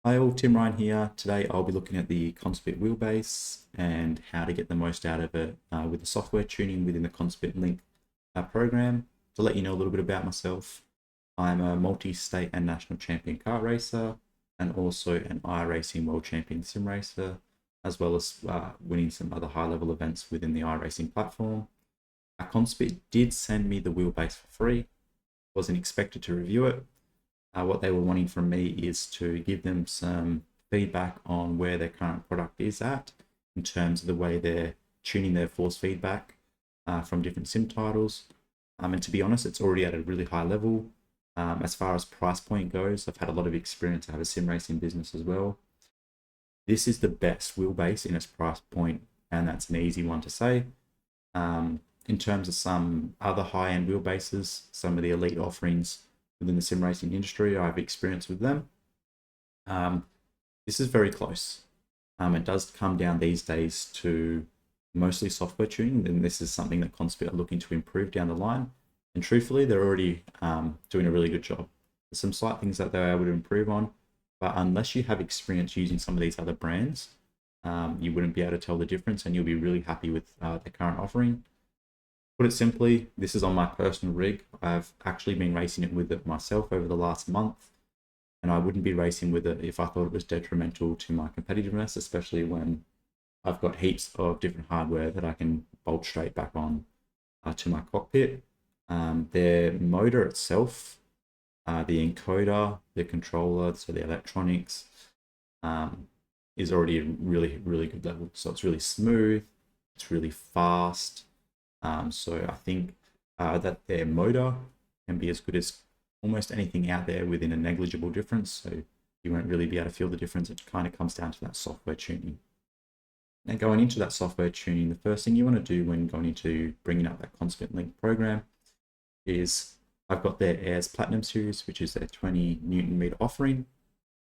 Hi all, Tim Ryan here. Today I'll be looking at the Conspit wheelbase and how to get the most out of it with the software tuning within the Conspit Link program. To let you know a little bit about myself, I'm a multi-state and national champion kart racer and also an iRacing world champion sim racer, as well as winning some other high-level events within the iRacing platform. Conspit did send me the wheelbase for free. Wasn't expected to review it. What they were wanting from me is to give them some feedback on where their current product is at in terms of the way they're tuning their force feedback from different sim titles. And to be honest, it's already at a really high level. As far as price point goes, I've had a lot of experience. I have a sim racing business as well. This is the best wheelbase in its price point, and that's an easy one to say. In terms of some other high-end wheelbases, some of the elite offerings within the sim racing industry, I have experience with them. This is very close. It does come down these days to mostly software tuning, and this is something that Conspit are looking to improve down the line. And truthfully, they're already doing a really good job. There's some slight things that they're able to improve on, but unless you have experience using some of these other brands, you wouldn't be able to tell the difference, and you'll be really happy with the current offering. Put it simply, this is on my personal rig. I've actually been racing it with it myself over the last month, and I wouldn't be racing with it if I thought it was detrimental to my competitiveness, especially when I've got heaps of different hardware that I can bolt straight back on to my cockpit. Their motor itself, the encoder, the controller, so the electronics, is already a really, really good level. So it's really smooth, it's really fast. So I think that their motor can be as good as almost anything out there within a negligible difference. So you won't really be able to feel the difference. It kind of comes down to that software tuning. Now going into that software tuning, the first thing you want to do when going into bringing up that Conspit Link program is I've got their Airs Platinum series, which is their 20 Newton meter offering.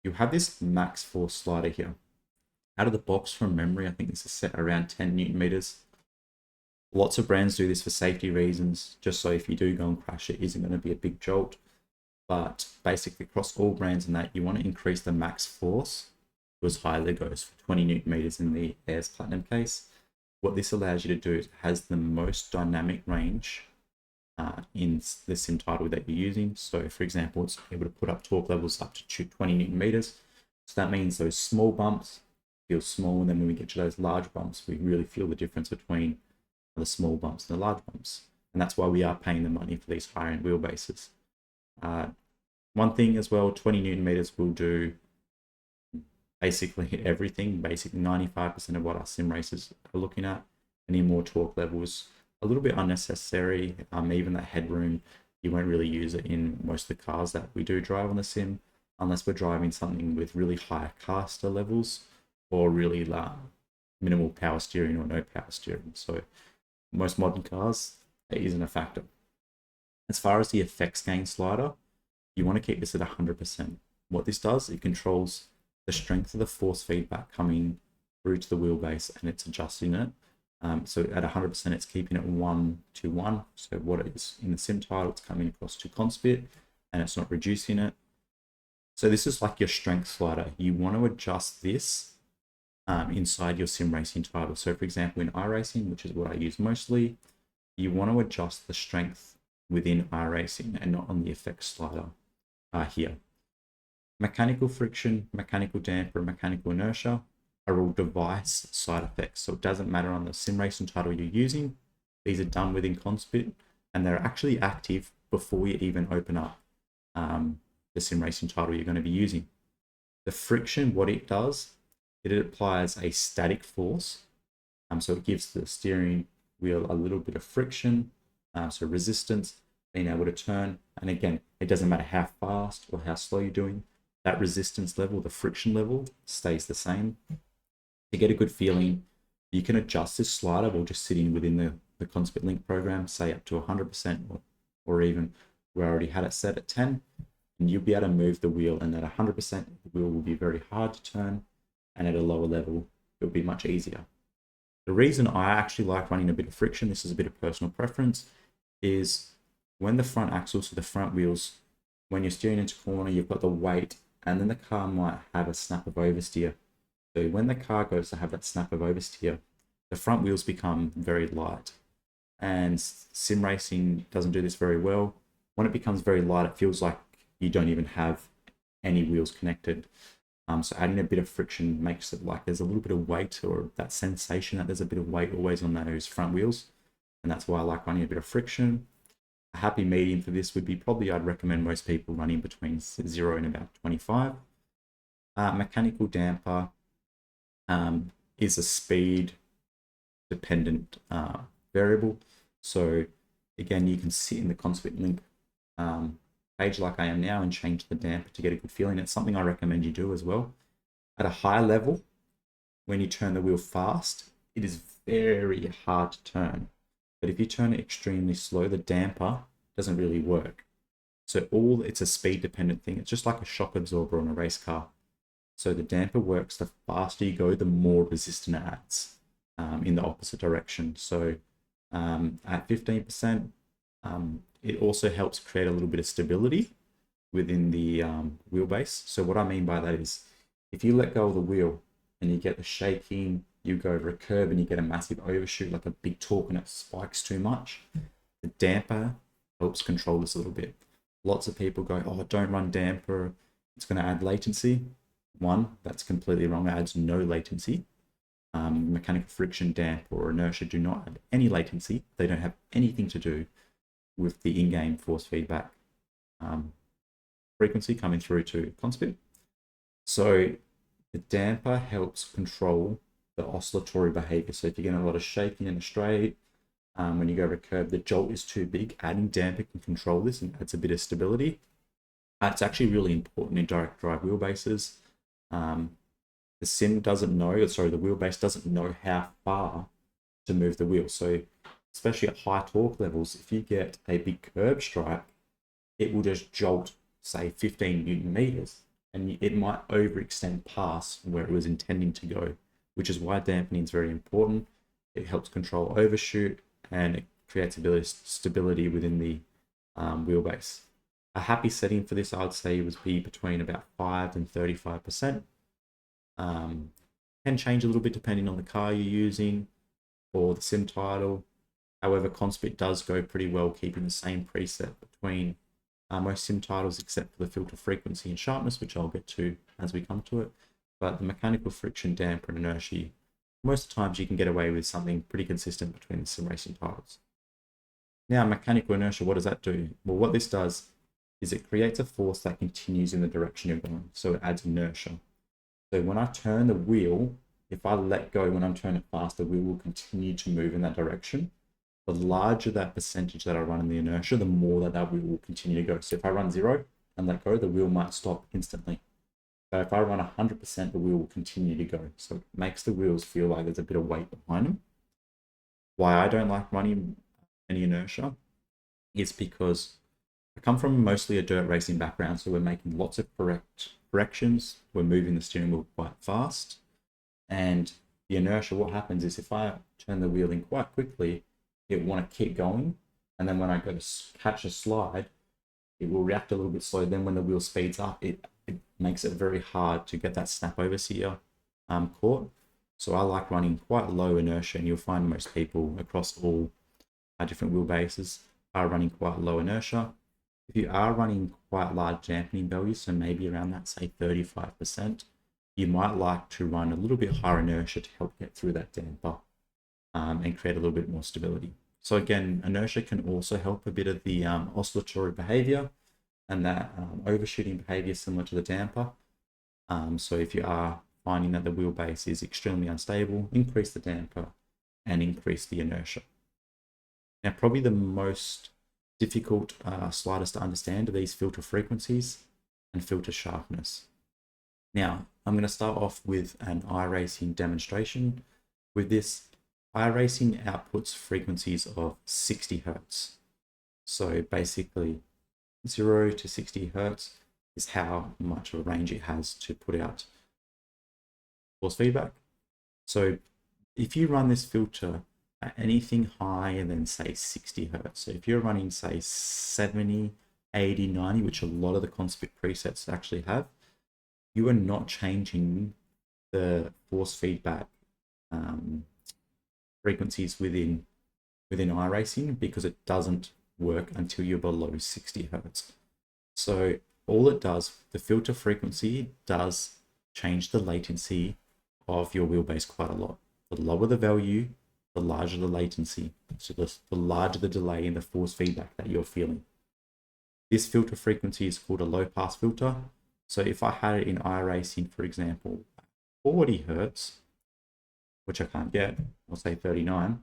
You have this max force slider here. Out of the box from memory, I think this is set around 10 Newton meters. Lots of brands do this for safety reasons, just so if you do go and crash, it isn't going to be a big jolt. But basically across all brands and that, you want to increase the max force to as high as it goes for 20 Newton meters in the Airs Platinum case. What this allows you to do is it has the most dynamic range in the sim title that you're using. So for example, it's able to put up torque levels up to 20 Newton meters. So that means those small bumps feel small, and then when we get to those large bumps, we really feel the difference between the small bumps and the large bumps. And that's why we are paying the money for these higher end wheelbases. One thing as well, 20 Newton meters will do basically everything, basically 95% of what our sim racers are looking at. Any more torque levels, a little bit unnecessary. Even that headroom, you won't really use it in most of the cars that we do drive on the sim, unless we're driving something with really high caster levels or really minimal power steering or no power steering. So most modern cars, it isn't a factor. As far as the effects gain slider, you want to keep this at 100%. What this does, it controls the strength of the force feedback coming through to the wheelbase, and it's adjusting it. So at 100%, it's keeping it 1-to-1. So what it is in the sim title, it's coming across to Conspit, and it's not reducing it. So this is like your strength slider. You want to adjust this inside your sim racing title. So for example, in iRacing, which is what I use mostly, you want to adjust the strength within iRacing and not on the effects slider here. Mechanical friction, mechanical damper, mechanical inertia are all device side effects. So it doesn't matter on the sim racing title you're using. These are done within Conspit, and they're actually active before you even open up the sim racing title you're going to be using. The friction, what it does, it applies a static force. So it gives the steering wheel a little bit of friction, so resistance, being able to turn. And again, it doesn't matter how fast or how slow you're doing, that resistance level, the friction level, stays the same. To get a good feeling, you can adjust this slider while just sitting within the Conspit Link program, say up to 100%, or even we already had it set at 10, and you'll be able to move the wheel, and at 100%, the wheel will be very hard to turn, and at a lower level, it'll be much easier. The reason I actually like running a bit of friction, this is a bit of personal preference, is when the front axles, so the front wheels, when you're steering into corner, you've got the weight and then the car might have a snap of oversteer. So when the car goes to have that snap of oversteer, the front wheels become very light. And sim racing doesn't do this very well. When it becomes very light, it feels like you don't even have any wheels connected. So adding a bit of friction makes it like there's a little bit of weight, or that sensation that there's a bit of weight always on those front wheels. And that's why I like running a bit of friction. A happy medium for this would be probably, I'd recommend most people running between 0 and about 25. Mechanical damper is a speed dependent variable. So again, you can sit in the Conspit link page like I am now and change the damper to get a good feeling. It's something I recommend you do as well. At a high level, when you turn the wheel fast, it is very hard to turn. But if you turn it extremely slow, the damper doesn't really work. So it's a speed dependent thing. It's just like a shock absorber on a race car. So the damper works, the faster you go, the more resistance it adds in the opposite direction. So at 15%, it also helps create a little bit of stability within the wheelbase. So what I mean by that is, if you let go of the wheel and you get the shaking, you go over a curb and you get a massive overshoot, like a big torque, and it spikes too much, the damper helps control this a little bit. Lots of people go, oh, don't run damper, it's going to add latency. One, that's completely wrong. It adds no latency. Mechanical friction, damper, or inertia do not add any latency. They don't have anything to do with the in-game force feedback frequency coming through to Conspit. So the damper helps control the oscillatory behavior. So if you're getting a lot of shaking in a straight, when you go over a curb, the jolt is too big, adding damper can control this and adds a bit of stability. It's actually really important in direct drive wheelbases. The sim doesn't know, sorry, the wheelbase doesn't know how far to move the wheel. So especially at high torque levels, if you get a big curb strike, it will just jolt, say 15 Newton meters, and it might overextend past where it was intending to go, which is why dampening is very important. It helps control overshoot and it creates a bit of stability within the wheelbase. A happy setting for this, I would say, would be between about 5 and 35%. Can change a little bit depending on the car you're using or the sim title. However, Conspit does go pretty well keeping the same preset between most sim titles except for the filter frequency and sharpness, which I'll get to as we come to it. But the mechanical friction, damper, and inertia, most of the times you can get away with something pretty consistent between the sim racing titles. Now, mechanical inertia, what does that do? Well, what this does is it creates a force that continues in the direction you're going. So it adds inertia. So when I turn the wheel, if I let go when I'm turning fast, the wheel will continue to move in that direction. The larger that percentage that I run in the inertia, the more that wheel will continue to go. So if I run 0 and let go, the wheel might stop instantly. But if I run 100%, the wheel will continue to go. So it makes the wheels feel like there's a bit of weight behind them. Why I don't like running any inertia is because I come from mostly a dirt racing background, so we're making lots of corrections. We're moving the steering wheel quite fast. And the inertia, what happens is if I turn the wheel in quite quickly, it will want to keep going. And then when I go to catch a slide, it will react a little bit slow. Then when the wheel speeds up, it makes it very hard to get that snap overseer caught. So I like running quite low inertia, and you'll find most people across all different wheelbases are running quite low inertia. If you are running quite large dampening values, so maybe around that, say 35%, you might like to run a little bit higher inertia to help get through that damper and create a little bit more stability. So again, inertia can also help a bit of the oscillatory behavior and that overshooting behavior similar to the damper. So if you are finding that the wheelbase is extremely unstable, increase the damper and increase the inertia. Now, probably the most difficult sliders to understand are these filter frequencies and filter sharpness. Now, I'm going to start off with an iRacing demonstration. With this, iRacing outputs frequencies of 60 Hertz. So basically 0 to 60 Hertz is how much of a range it has to put out force feedback. So if you run this filter at anything higher than say 60 Hertz, so if you're running say 70, 80, 90, which a lot of the Conspit presets actually have, you are not changing the force feedback frequencies within iRacing, because it doesn't work until you're below 60 hertz. So all it does, the filter frequency does change the latency of your wheelbase quite a lot. The lower the value, the larger the latency. So the larger the delay in the force feedback that you're feeling. This filter frequency is called a low pass filter. So if I had it in iRacing, for example, 40 hertz, which I can't get, I'll say 39,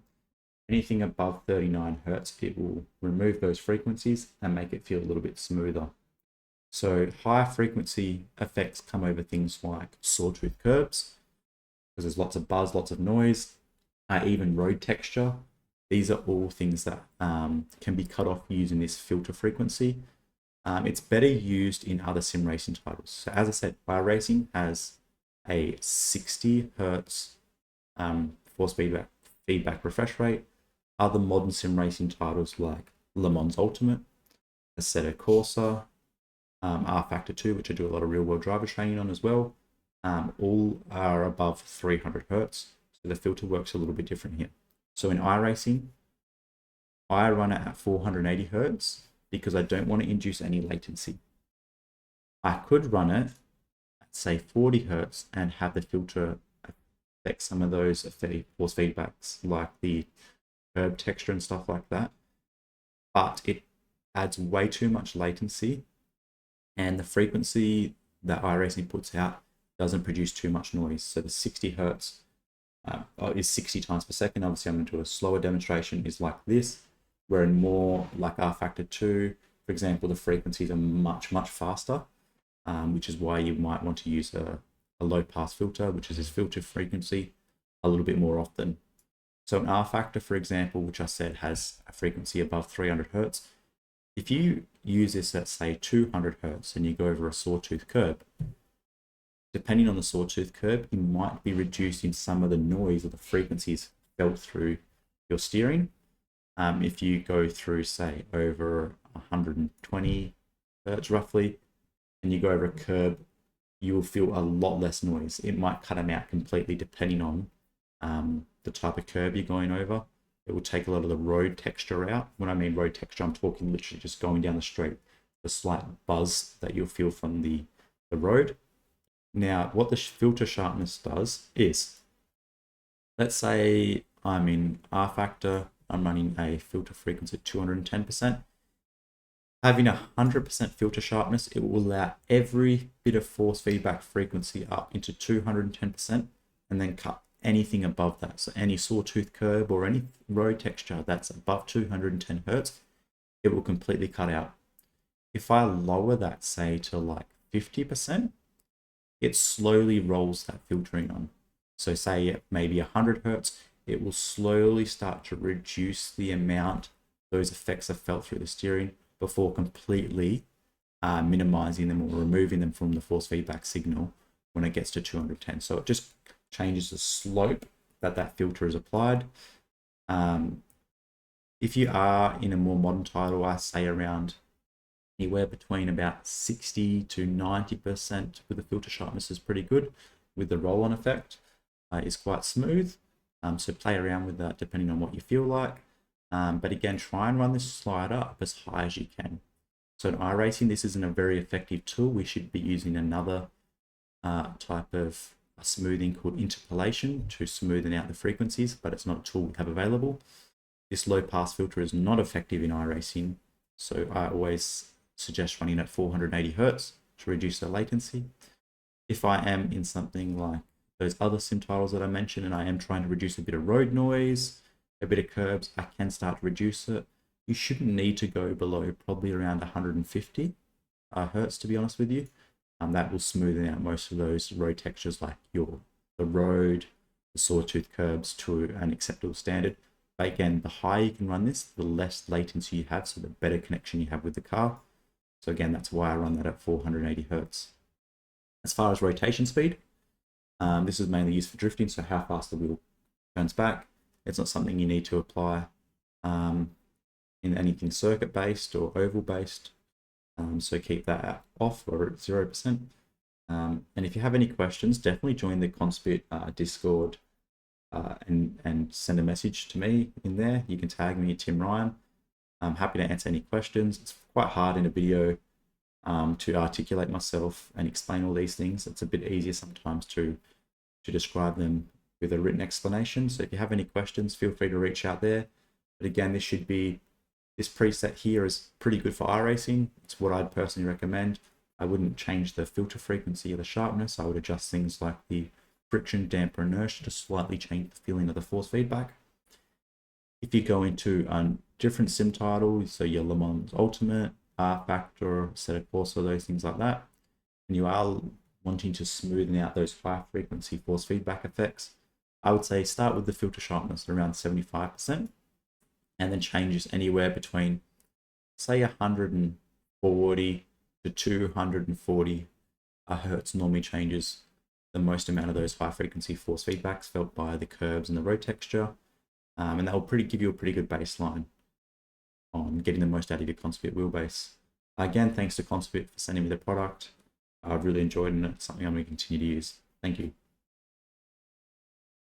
anything above 39 hertz, it will remove those frequencies and make it feel a little bit smoother. So higher frequency effects come over things like sawtooth curbs, because there's lots of buzz, lots of noise, even road texture. These are all things that can be cut off using this filter frequency. It's better used in other sim racing titles. So as I said, iRacing has a 60 hertz force feedback refresh rate. Other modern sim racing titles like Le Mans Ultimate, Assetto Corsa, R-Factor 2, which I do a lot of real-world driver training on as well, all are above 300 hertz. So the filter works a little bit different here. So in iRacing, I run it at 480 hertz because I don't want to induce any latency. I could run it at, say, 40 hertz and have the filter affect some of those force feedbacks, like the curb texture and stuff like that. But it adds way too much latency, and the frequency that iRacing puts out doesn't produce too much noise. So the 60 hertz is 60 times per second. Obviously, I'm going to do a slower demonstration, is like this, where in more like R-Factor 2, for example, the frequencies are much, much faster, which is why you might want to use a low pass filter, which is this filter frequency, a little bit more often. So an R-Factor, for example, which I said has a frequency above 300 hertz, if you use this at, say, 200 hertz and you go over a sawtooth curb, depending on the sawtooth curb, you might be reducing some of the noise or the frequencies felt through your steering. If you go through, say, over 120 hertz roughly, and you go over a curb, you will feel a lot less noise. It might cut them out completely depending on the type of curb you're going over. It will take a lot of the road texture out. When I mean road texture, I'm talking literally just going down the street, the slight buzz that you'll feel from the road. Now, what the filter sharpness does is, let's say I'm in R-Factor, I'm running a filter frequency at 210%. Having 100% filter sharpness, it will allow every bit of force feedback frequency up into 210% and then cut anything above that. So any sawtooth curb or any road texture that's above 210 hertz, it will completely cut out. If I lower that, say, to like 50%, it slowly rolls that filtering on. So say at maybe 100 hertz, it will slowly start to reduce the amount those effects are felt through the steering before completely minimizing them or removing them from the force feedback signal when it gets to 210. So it just changes the slope that filter is applied. If you are in a more modern title, I say around anywhere between about 60 to 90% with the filter sharpness is pretty good. With the roll-on effect, is quite smooth. So play around with that depending on what you feel like. But again, try and run this slider up as high as you can. So in iRacing, this isn't a very effective tool. We should be using another type of smoothing called interpolation to smoothen out the frequencies, but it's not a tool we have available. This low pass filter is not effective in iRacing, so I always suggest running at 480 hertz to reduce the latency. If I am in something like those other sim titles that I mentioned and I am trying to reduce a bit of road noise, a bit of curbs, I can start to reduce it. You shouldn't need to go below probably around 150 hertz, to be honest with you. That will smoothen out most of those road textures like the road, the sawtooth curbs to an acceptable standard. But again, the higher you can run this, the less latency you have, so the better connection you have with the car. So again, that's why I run that at 480 hertz. As far as rotation speed, this is mainly used for drifting, so how fast the wheel turns back. It's not something you need to apply in anything circuit-based or oval-based. So keep that off or at 0%. And if you have any questions, definitely join the Conspit Discord and send a message to me in there. You can tag me, Tim Ryan. I'm happy to answer any questions. It's quite hard in a video to articulate myself and explain all these things. It's a bit easier sometimes to describe them with a written explanation. So if you have any questions, feel free to reach out there. But again, this preset here is pretty good for iRacing. It's what I'd personally recommend. I wouldn't change the filter frequency or the sharpness. I would adjust things like the friction, damper, inertia to slightly change the feeling of the force feedback. If you go into different sim titles, so your Le Mans Ultimate, R Factor, Assetto Corsa, those things like that, and you are wanting to smoothen out those high frequency force feedback effects, I would say start with the filter sharpness around 75%, and then changes anywhere between, say, 140 to 240 hertz normally changes the most amount of those high frequency force feedbacks felt by the curbs and the road texture. And that will give you a pretty good baseline on getting the most out of your Conspit wheelbase. Again, thanks to Conspit for sending me the product. I've really enjoyed it, and it's something I'm going to continue to use. Thank you.